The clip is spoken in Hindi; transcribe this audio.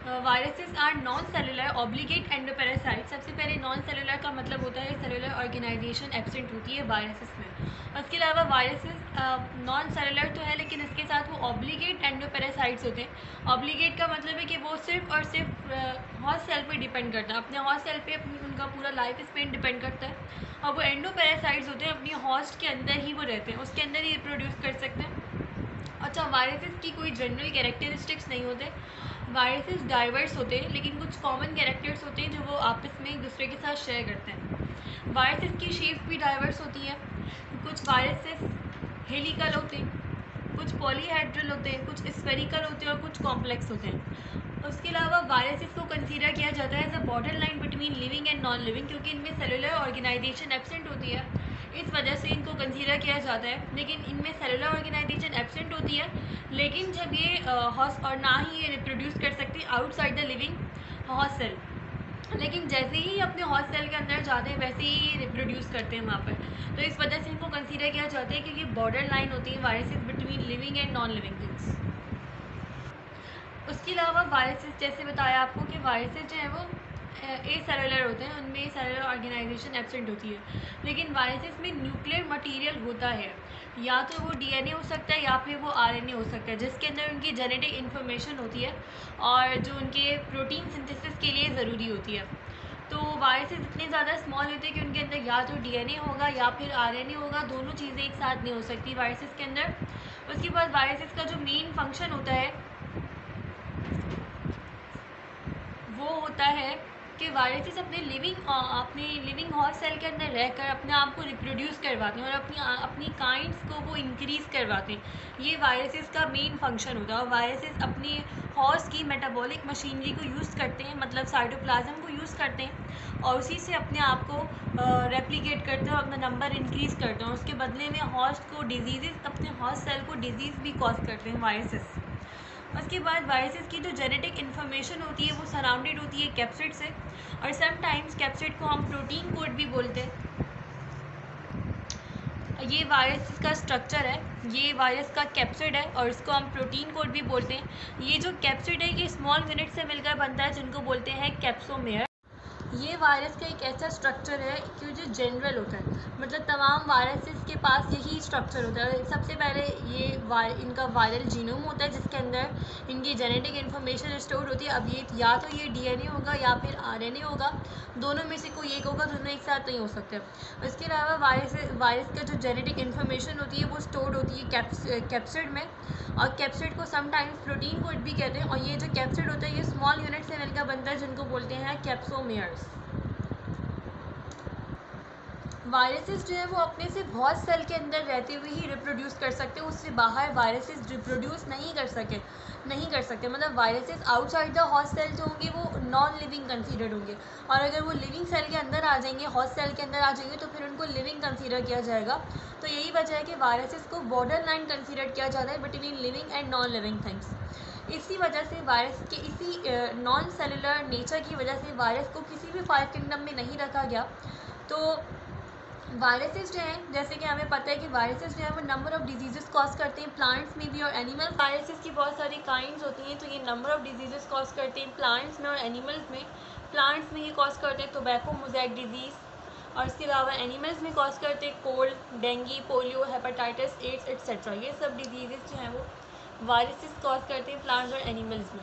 Viruses are non cellular obligate endoparasite. सबसे पहले नॉन सेलुलर का मतलब होता है सेलुलर ऑर्गेनाइजेशन एब्सेंट होती है वायरसेस में। उसके अलावा वायरसेस नॉन सेलुलर तो है, लेकिन इसके साथ वो ऑब्लिगेट एंडोपैरासाइट्स होते हैं। ऑब्लिगेट का मतलब है कि वो सिर्फ और सिर्फ हॉस्ट सेल पे डिपेंड करता है, अपने हॉस्ट सेल पे उनका पूरा लाइफ स्पेन डिपेंड करता है। और वो एंडोपैरासाइट्स होते हैं, अपनी हॉस्ट के अंदर ही वो रहते हैं, उसके अंदर ही रिप्रोड्यूस कर सकते हैं। अच्छा, वायरसेस की कोई जनरल कैरेक्टरिस्टिक्स नहीं होते। वायरसेस डाइवर्स होते हैं, लेकिन कुछ कॉमन कैरेक्टर्स होते हैं जो वो आपस में एक दूसरे के साथ शेयर करते हैं। वायरसेस की शेप भी डाइवर्स होती है। कुछ वायरसेस हेलिकल होते हैं, कुछ पॉलीहेड्रल होते हैं, कुछ स्फेरिकल होते हैं और कुछ कॉम्प्लेक्स होते हैं। उसके अलावा वायरसेस को कंसीडर किया जाता है as a border line between living and non living, क्योंकि इनमें सेलुलर ऑर्गेनाइजेशन एब्सेंट होती है, इस वजह से इनको कंसीडर किया जाता है। लेकिन इनमें सेलुलर ऑर्गेनाइजेशन एब्सेंट होती है, लेकिन जब ये हॉस्ट और ना ही ये रिप्रोड्यूस कर सकती outside the living host cell, लेकिन जैसे ही अपने हॉस्ट सेल के अंदर जाते हैं वैसे ही ये रिप्रोड्यूस करते हैं वहाँ पर। तो इस वजह से इनको कंसीडर किया जाता है कि ये बॉर्डर लाइन होती है viruses between living and non living things. उसके अलावा वायरसेस, जैसे बताया आपको कि वायरसेस जो है वो ए सेलुलर होते हैं, उनमें सेलुलर ऑर्गेनाइजेशन एब्सेंट होती है। लेकिन वायरसेस में न्यूक्लियर मटेरियल होता है, या तो वो डीएनए हो सकता है या फिर वो आरएनए हो सकता है, जिसके अंदर उनकी जेनेटिक इन्फॉर्मेशन होती है और जो उनके प्रोटीन सिंथेसिस के लिए ज़रूरी होती है। तो वायरसेस इतने ज़्यादा स्मॉल होते हैं कि उनके अंदर या तो डीएनए होगा या फिर आरएनए होगा, दोनों चीज़ें एक साथ नहीं हो सकती वायरसेस के अंदर। उसके बाद वायरसेस का जो मेन फंक्शन होता है वो होता है कि वायरसेस अपने लिविंग हॉस्ट सेल के अंदर रहकर अपने आप को रिप्रोड्यूस करवाते हैं और अपनी काइंड्स को वो इंक्रीज़ करवाते हैं। ये वायरसेस का मेन फंक्शन होता है। और वायरसेस अपनी हॉस्ट की मेटाबॉलिक मशीनरी को यूज़ करते हैं, मतलब साइटोप्लाज्म को यूज़ करते हैं और उसी से अपने आप को रेप्लिकेट करते हैं और अपना नंबर इंक्रीज़ करते हैं। उसके बदले में हॉस्ट को डिजीज़, अपने हॉस्ट सेल को डिजीज़ भी कॉज करते हैं वायरसेस। उसके बाद वायरसेस की जो जेनेटिक इन्फॉर्मेशन होती है वो सराउंडेड होती है कैप्सिड से, और समटाइम्स कैप्सिड को हम प्रोटीन कोड भी बोलते हैं। ये वायरस का स्ट्रक्चर है, ये वायरस का कैप्सिड है और इसको हम प्रोटीन कोड भी बोलते हैं। ये जो कैप्सिड है ये स्मॉल यूनिट से मिलकर बनता है, जिनको बोलते हैं कैप्सोमेयर। ये वायरस का एक ऐसा स्ट्रक्चर है कि जो जनरल होता है, मतलब तमाम वायरसेस के पास यही स्ट्रक्चर होता है। सबसे पहले ये इनका वायरल जीनोम होता है जिसके अंदर इनकी जेनेटिक इन्फॉर्मेशन स्टोर होती है। अब ये या तो ये डीएनए होगा या फिर आरएनए होगा, दोनों में से कोई एक होगा, दोनों एक साथ नहीं हो सकते। इसके अलावा वायरस का जो जेनेटिक इन्फॉर्मेशन होती है वो स्टोर होती है कैप्सिड में, और कैप्सिड को समटाइम्स प्रोटीन कोड भी कहते हैं। और ये जो कैप्सिड होता है ये स्मॉल यूनिट से मिलकर बनता है, जिनको बोलते हैं कैप्सोमेयर्स। वायरसेस जो है वो अपने सिर्फ हॉस्ट सेल के अंदर रहते हुए ही रिप्रोड्यूस कर सकते हैं, उससे बाहर वायरसेस रिप्रोड्यूस नहीं कर सकते। मतलब viruses outside the host cell जो होंगे वो नॉन लिविंग कंसीडर्ड होंगे, और अगर वो लिविंग सेल के अंदर आ जाएंगे, हॉस्ट सेल के अंदर आ जाएंगे, तो फिर उनको लिविंग कंसीडर किया जाएगा। तो यही वजह है कि वायरसेस को बॉर्डर लाइन कंसीडर किया जाता है between living and non living things. इसी वजह से वायरस के इसी नॉन सेलुलर नेचर की वजह से वायरस को किसी भी 5 किंगडम में नहीं रखा गया। तो वायरसेस जो हैं, जैसे कि हमें पता है कि वायरसेस जो है वो नंबर ऑफ़ डिजीज़ेस कॉज करते हैं प्लांट्स में भी और एनिमल। वायरसेस की बहुत सारी काइंड्स होती हैं, तो ये नंबर ऑफ़ डिजीज़ेस कॉज करते हैं प्लांट्स में और एनिमल्स में। प्लांट्स में ये कॉज करते हैं टोबैको मोज़ेक डिजीज़, और इसके अलावा एनिमल्स में कॉज करते हैं cold, dengue, polio, hepatitis, AIDS etcetera. ये सब डिजीज़ेस जो हैं वो वायरसेस कॉज करते हैं प्लांट्स और एनिमल्स में।